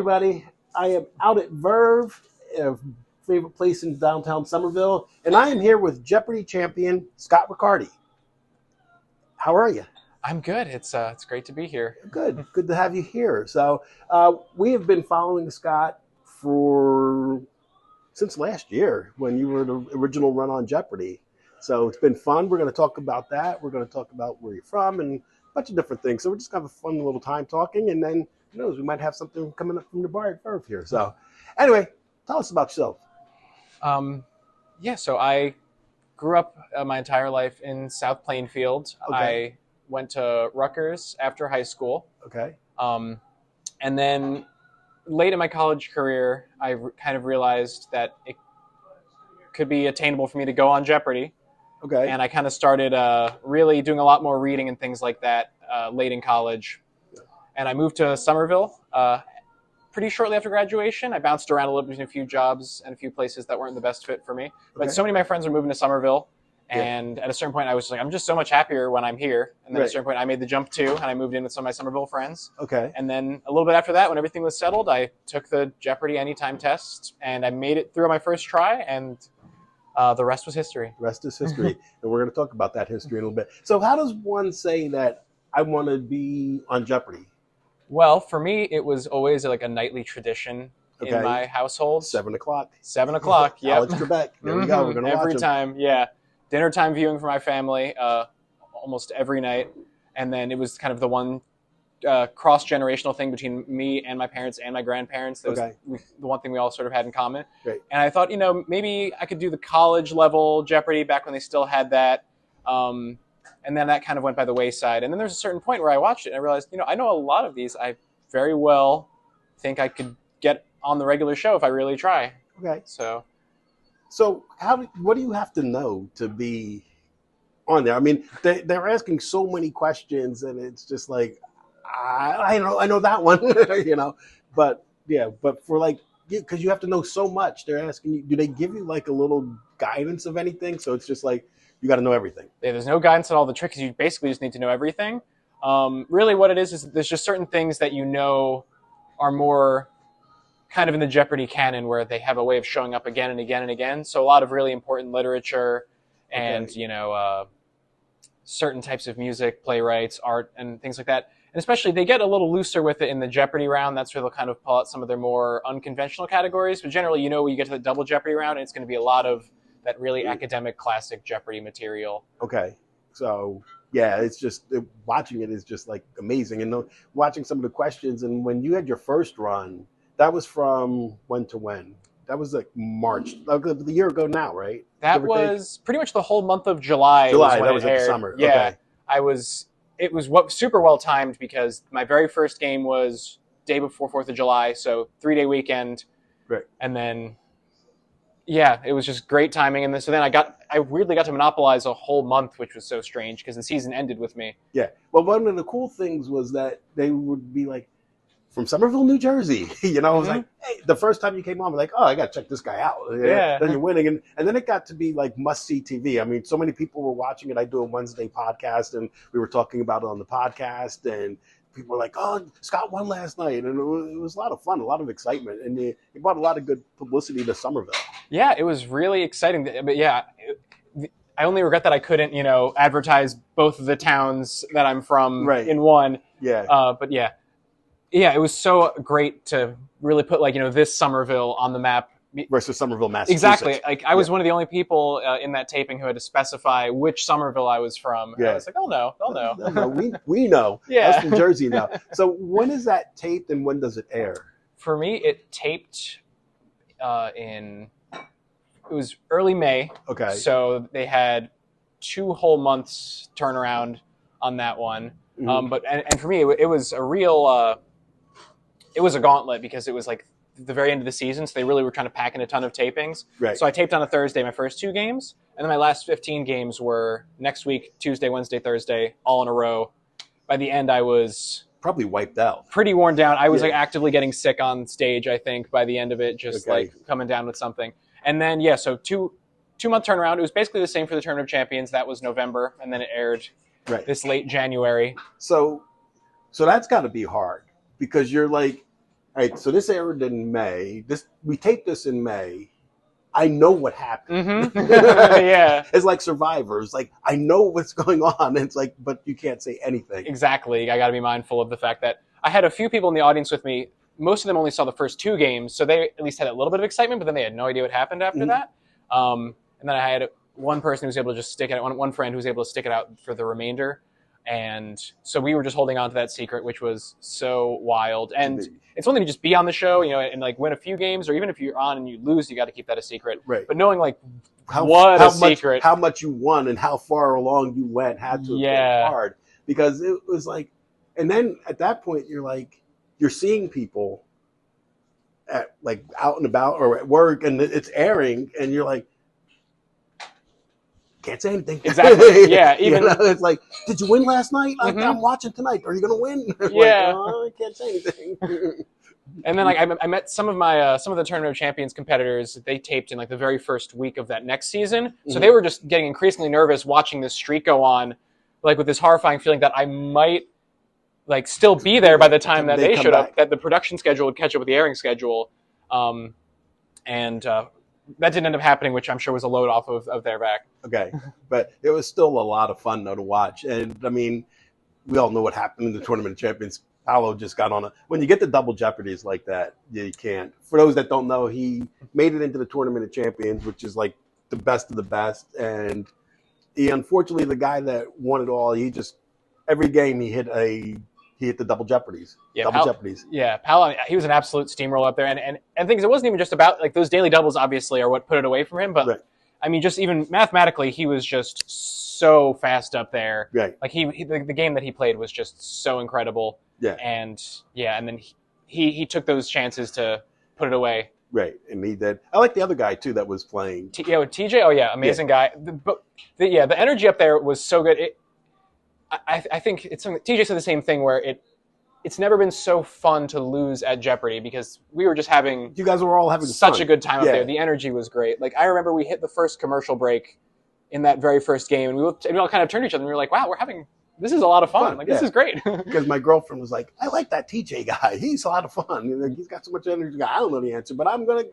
everybody. I am out at Verve, a favorite place in downtown Somerville, and I am here with Jeopardy champion Scott Ricciardi. How are you? I'm good. It's great to be here. Good to have you here. So we have been following Scott since last year when you were the original run on Jeopardy. So it's been fun. We're going to talk about that. We're going to talk about where you're from and a bunch of different things. So we're just going to have a fun little time talking, and then who knows, we might have something coming up from the bar at Verve here. So anyway, tell us about yourself. So I grew up my entire life in South Plainfield. Okay. I went to Rutgers after high school. Okay. And then late in my college career, I kind of realized that it could be attainable for me to go on Jeopardy. Okay. And I kind of started really doing a lot more reading and things like that late in college. And I moved to Somerville pretty shortly after graduation. I bounced around a little between a few jobs and a few places that weren't the best fit for me. But so many of my friends were moving to Somerville. And at a certain point, I was like, I'm just so much happier when I'm here. And then at a certain point, I made the jump too, and I moved in with some of my Somerville friends. Okay. And then a little bit after that, when everything was settled, I took the Jeopardy Anytime test, and I made it through on my first try, and the rest was history. The rest is history. And we're going to talk about that history in a little bit. So how does one say that I want to be on Jeopardy? Well, for me, it was always like a nightly tradition in my household. 7 o'clock. 7 o'clock, yeah. Alex Trebek. There we go. We're going to watch every him. time, yeah. Dinner time viewing for my family almost every night. And then it was kind of the one cross-generational thing between me and my parents and my grandparents. That was the one thing we all sort of had in common. Great. And I thought, maybe I could do the college level Jeopardy back when they still had that. And then that kind of went by the wayside. And then there's a certain point where I watched it and I realized, I know a lot of these. I very well think I could get on the regular show if I really try. Okay. So what do you have to know to be on there? I mean, they're asking so many questions, and it's just like, I know that one, but for like, because you have to know so much. They're asking you, do they give you like a little guidance of anything? So it's just like, you got to know everything. Yeah, there's no guidance on all the tricks. You basically just need to know everything. Really what it is there's just certain things that are more kind of in the Jeopardy canon where they have a way of showing up again and again and again. So a lot of really important literature and, certain types of music, playwrights, art, and things like that. And especially they get a little looser with it in the Jeopardy round. That's where they'll kind of pull out some of their more unconventional categories. But generally, when you get to the double Jeopardy round, it's going to be a lot of that really academic classic Jeopardy material. Okay. So, yeah, it's just watching it is just like amazing. And watching some of the questions. And when you had your first run, that was from when to when? That was like March, like a year ago now, right? That was pretty much the whole month of July. July, that was like the summer. Yeah, okay. It was super well timed because my very first game was day before 4th of July, so 3-day weekend. Right. And then, it was just great timing. And then I weirdly got to monopolize a whole month, which was so strange because the season ended with me. Yeah. Well, one of the cool things was that they would be like, from Somerville, New Jersey. I was like, hey, the first time you came on, I'm like, oh, I got to check this guy out. Yeah. Then you're winning. And then it got to be like must-see TV. I mean, so many people were watching it. I do a Wednesday podcast, and we were talking about it on the podcast, and people were like, oh, Scott won last night. And it was a lot of fun, a lot of excitement. And it brought a lot of good publicity to Somerville. Yeah, it was really exciting. But I only regret that I couldn't, advertise both of the towns that I'm from in one. Yeah. But yeah, it was so great to really put this Somerville on the map. Versus Somerville, Massachusetts. Exactly. Like I was one of the only people in that taping who had to specify which Somerville I was from. Yeah. I was like, they'll know. We know. Yeah. Us from Jersey now. So when is that taped and when does it air? For me, it taped it was early May. Okay. So they had 2 whole months turnaround on that one. Mm-hmm. But for me, it was a real... it was a gauntlet because it was like the very end of the season, so they really were trying to pack in a ton of tapings. Right. So I taped on a Thursday my first 2 games, and then my last 15 games were next week, Tuesday, Wednesday, Thursday, all in a row. By the end, I was probably wiped out. Pretty worn down. I was actively getting sick on stage, I think, by the end of it, just coming down with something. And then, so 2-month turnaround. It was basically the same for the Tournament of Champions. That was November, and then it aired this late January. So that's got to be hard because you're like, All right, so this aired in May. We taped this in May. I know what happened. Mm-hmm. Yeah. It's like Survivors. Like, I know what's going on. It's like, but you can't say anything. Exactly. I got to be mindful of the fact that I had a few people in the audience with me. Most of them only saw the first 2 games, so they at least had a little bit of excitement, but then they had no idea what happened after that. And then I had one person who was able to just stick it out, one friend who was able to stick it out for the remainder. And so we were just holding on to that secret, which was so wild. And it's one thing to just be on the show, and like win a few games, or even if you're on and you lose, you got to keep that a secret. Right. But knowing like secret, how much you won and how far along you went had to have been hard, because it was like, and then at that point you're seeing people at like out and about or at work, and it's airing, and you're like, can't say anything. Exactly. Yeah. Even it's like, did you win last night? Like, I'm watching tonight. Are you going to win? Yeah. I can't say anything. And then like I met some of the Tournament of Champions competitors. They taped in like the very first week of that next season, so they were just getting increasingly nervous watching this streak go on, like with this horrifying feeling that I might like still be there by the time that they showed up, that the production schedule would catch up with the airing schedule, and that didn't end up happening, which I'm sure was a load off of their back. Okay, but it was still a lot of fun though to watch, and I mean, we all know what happened in the Tournament of Champions. Paolo just got on a. When you get the double jeopardies like that, you can't. For those that don't know, he made it into the Tournament of Champions, which is like the best of the best, and he unfortunately the guy that won it all. He just every game he hit the double jeopardies. Yeah, jeopardies. Yeah, Paolo, he was an absolute steamroller up there, and things. It wasn't even just about like those daily doubles. Obviously, are what put it away from him, but I mean, just even mathematically, he was just so fast up there. Right. Like the game that he played was just so incredible. Yeah. And then he took those chances to put it away. Right, and he did. I like the other guy too that was playing. TJ. Oh yeah, amazing guy. The energy up there was so good. I think it's something. TJ said the same thing where it's never been so fun to lose at Jeopardy because we were just having. You guys were all having such fun. A good time up there. The energy was great. Like I remember we hit the first commercial break in that very first game, and we all kind of turned to each other and we were like, "Wow, this is a lot of fun. Like this is great." Because my girlfriend was like, "I like that TJ guy. He's a lot of fun. He's got so much energy. I don't know the answer, but I'm gonna,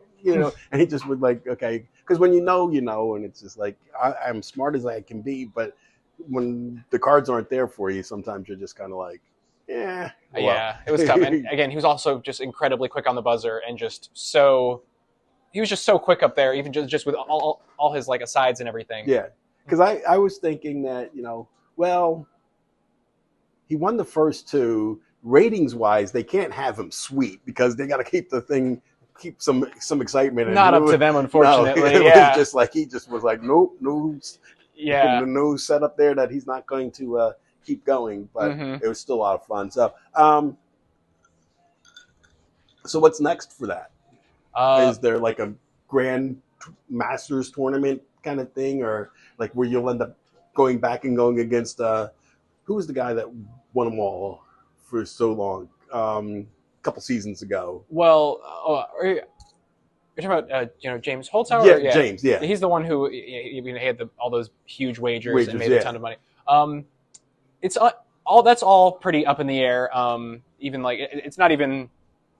And he just would like, okay, because when you know, and it's just like I'm smart as I can be, but when the cards aren't there for you, sometimes you're just kind of like, yeah. Well. Yeah, it was tough. And again, he was also just incredibly quick on the buzzer and he was just so quick up there, even just with all his like asides and everything. Yeah, because I was thinking that well. He won the first 2. Ratings-wise, they can't have him sweep because they got to keep some excitement. Not up to them, unfortunately. No, it was just like he just was like, nope, no. Yeah. No setup there that he's not going to keep going. But it was still a lot of fun. So what's next for that? Is there like a Grand Masters tournament kind of thing, or like where you'll end up going back and going against? Who was the guy that won them all for so long? A couple seasons ago. Well, you're talking about James Holzhauer? Yeah, James. Yeah, he's the one who he had all those huge wagers and made a ton of money. It's that's all pretty up in the air. Even like it's not even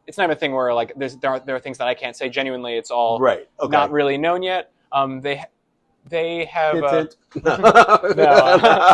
a thing where like there are things that I can't say genuinely. It's all not really known yet. They have no.